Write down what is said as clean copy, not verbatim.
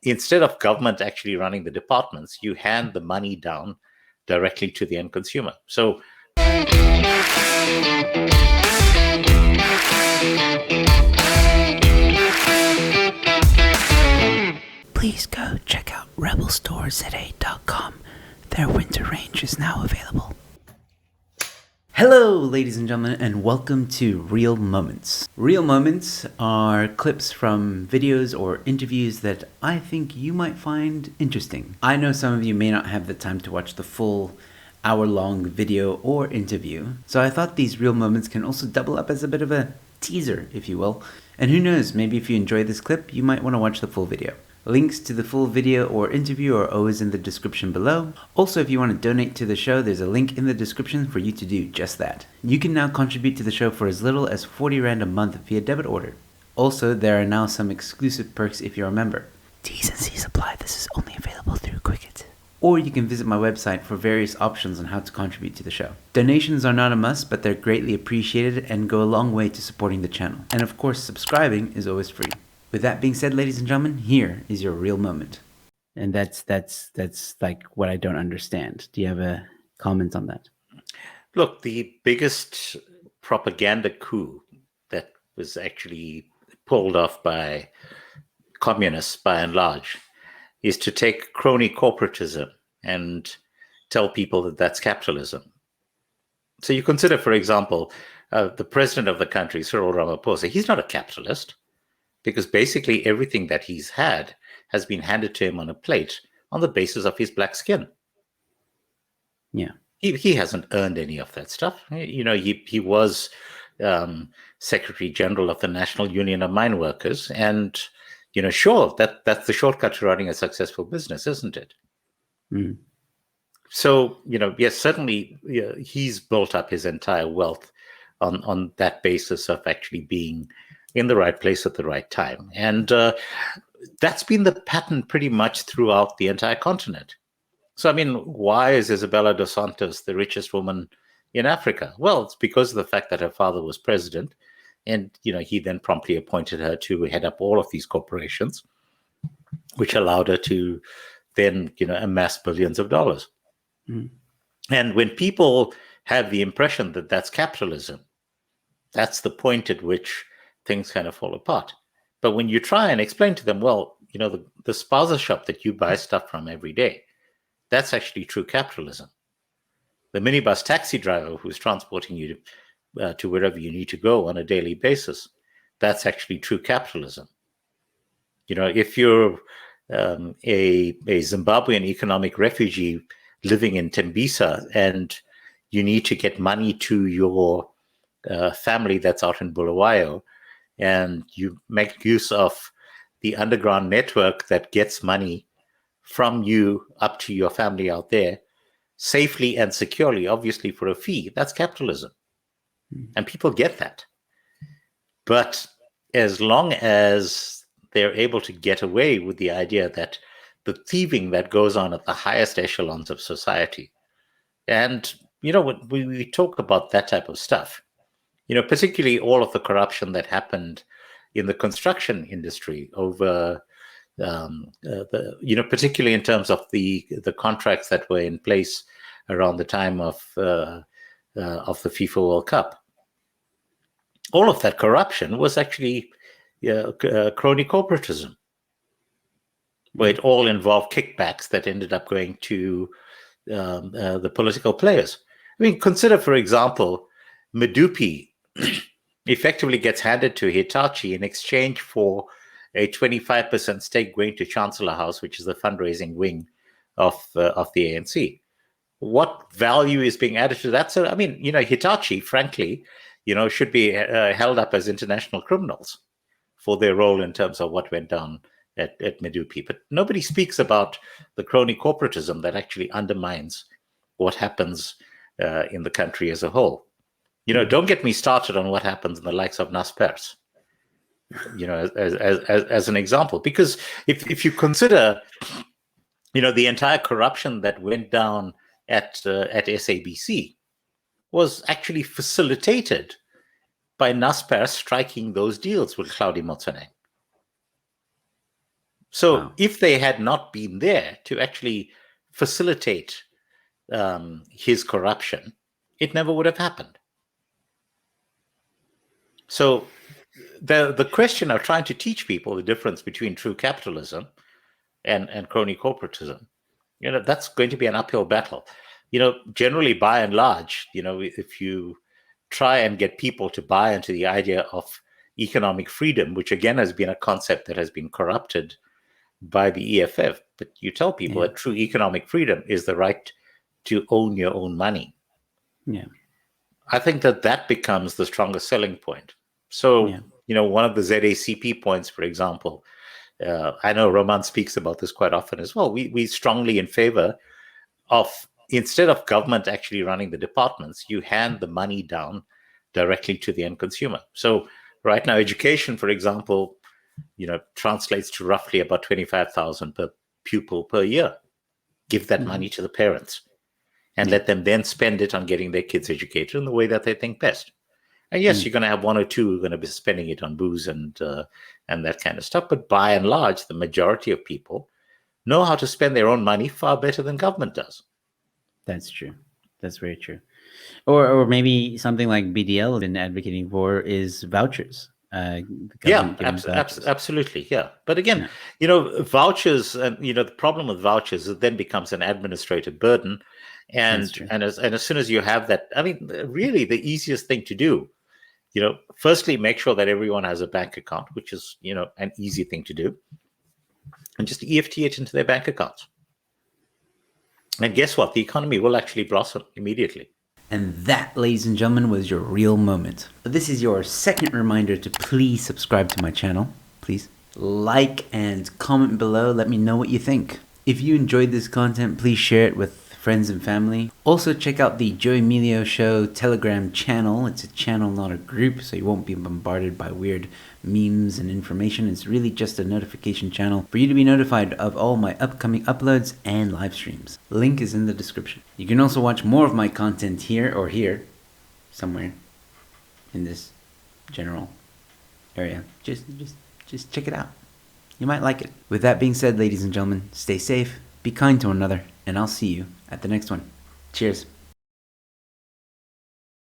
instead of government actually running the departments, you hand the money down directly to the end consumer. So please go check out rebelstoreZA.com. Their winter range is now available. Hello, ladies and gentlemen, and welcome to Real Moments. Real Moments are clips from videos or interviews that I think you might find interesting. I know some of you may not have the time to watch the full hour-long video or interview, so I thought these Real Moments can also double up as a bit of a teaser, if you will. And who knows, maybe if you enjoy this clip, you might want to watch the full video. Links to the full video or interview are always in the description below. Also, if you want to donate to the show, there's a link in the description for you to do just that. You can now contribute to the show for as little as 40 Rand a month via debit order. Also, there are now some exclusive perks if you're a member. T's and C's apply. This is only available through Quicket. Or you can visit my website for various options on how to contribute to the show. Donations are not a must, but they're greatly appreciated and go a long way to supporting the channel. And of course, subscribing is always free. With that being said, ladies and gentlemen, here is your real moment. And that's like what I don't understand. Do you have a comment on that? Look, the biggest propaganda coup that was actually pulled off by communists by and large is to take crony corporatism and tell people that that's capitalism. So you consider, for example, the president of the country, Cyril Ramaphosa, he's not a capitalist, because basically everything that he's had has been handed to him on a plate on the basis of his black skin. Yeah. He hasn't earned any of that stuff. You know, he was Secretary General of the National Union of Mine Workers. And, you know, sure, that's the shortcut to running a successful business, isn't it? Mm. So, you know, yes, certainly he's built up his entire wealth on that basis of actually being in the right place at the right time. And that's been the pattern pretty much throughout the entire continent. So, I mean, why is Isabella dos Santos the richest woman in Africa? Well, it's because of the fact that her father was president. And, you know, he then promptly appointed her to head up all of these corporations, which allowed her to then, you know, amass billions of dollars. Mm. And when people have the impression that that's capitalism, that's the point at which things kind of fall apart. But when you try and explain to them, well, you know, the spaza shop that you buy stuff from every day, that's actually true capitalism. The minibus taxi driver who's transporting you to wherever you need to go on a daily basis, that's actually true capitalism. You know, if you're a Zimbabwean economic refugee living in Tembisa and you need to get money to your family that's out in Bulawayo, and you make use of the underground network that gets money from you up to your family out there safely and securely, obviously for a fee, that's capitalism. And people get that. But as long as they're able to get away with the idea that the thieving that goes on at the highest echelons of society, and, you know, when we talk about that type of stuff, you know, particularly all of the corruption that happened in the construction industry over, you know, particularly in terms of the contracts that were in place around the time of the FIFA World Cup. All of that corruption was actually crony corporatism, where it all involved kickbacks that ended up going to the political players. I mean, consider, for example, Medupi effectively gets handed to Hitachi in exchange for a 25% stake going to Chancellor House, which is the fundraising wing of the ANC. What value is being added to that? So, I mean, you know, Hitachi, frankly, you know, should be held up as international criminals for their role in terms of what went down at Medupi. But nobody speaks about the crony corporatism that actually undermines what happens in the country as a whole. You know, don't get me started on what happens in the likes of Naspers, you know, as an example, because if you consider, you know, the entire corruption that went down at SABC was actually facilitated by Naspers striking those deals with Claudia Motsoeneng. So Wow. if they had not been there to actually facilitate his corruption, it never would have happened. So the question of trying to teach people the difference between true capitalism and crony corporatism, that's going to be an uphill battle. Generally, by and large, if you try and get people to buy into the idea of economic freedom, which again has been a concept that has been corrupted by the EFF, but you tell people that true economic freedom is the right to own your own money. Yeah. I think that becomes the strongest selling point. So, one of the ZACP points, for example, I know Roman speaks about this quite often as well. We strongly in favor of, instead of government actually running the departments, you hand the money down directly to the end consumer. So right now, education, for example, translates to roughly about 25,000 per pupil per year. Give that money to the parents and let them then spend it on getting their kids educated in the way that they think best. And yes, you're going to have one or two who are going to be spending it on booze and that kind of stuff. But by and large, the majority of people know how to spend their own money far better than government does. That's true. That's very true. Or maybe something like BDL has been advocating for is vouchers. Absolutely. Yeah. But again, vouchers, and the problem with vouchers is it then becomes an administrative burden. And as soon as you have that, I mean, really the easiest thing to do, firstly, make sure that everyone has a bank account, which is, an easy thing to do, and just EFT it into their bank accounts. And guess what? The economy will actually blossom immediately. And that, ladies and gentlemen, was your real moment. This is your second reminder to please subscribe to my channel. Please like and comment below. Let me know what you think. If you enjoyed this content, please share it with friends and family. Also, check out the Joe Emilio Show Telegram channel. It's a channel, not a group, so you won't be bombarded by weird memes and information. It's really just a notification channel for you to be notified of all my upcoming uploads and live streams. Link is in the description. You can also watch more of my content here or here, somewhere in this general area. Just check it out. You might like it. With that being said, ladies and gentlemen, stay safe, be kind to one another, and I'll see you at the next one. Cheers.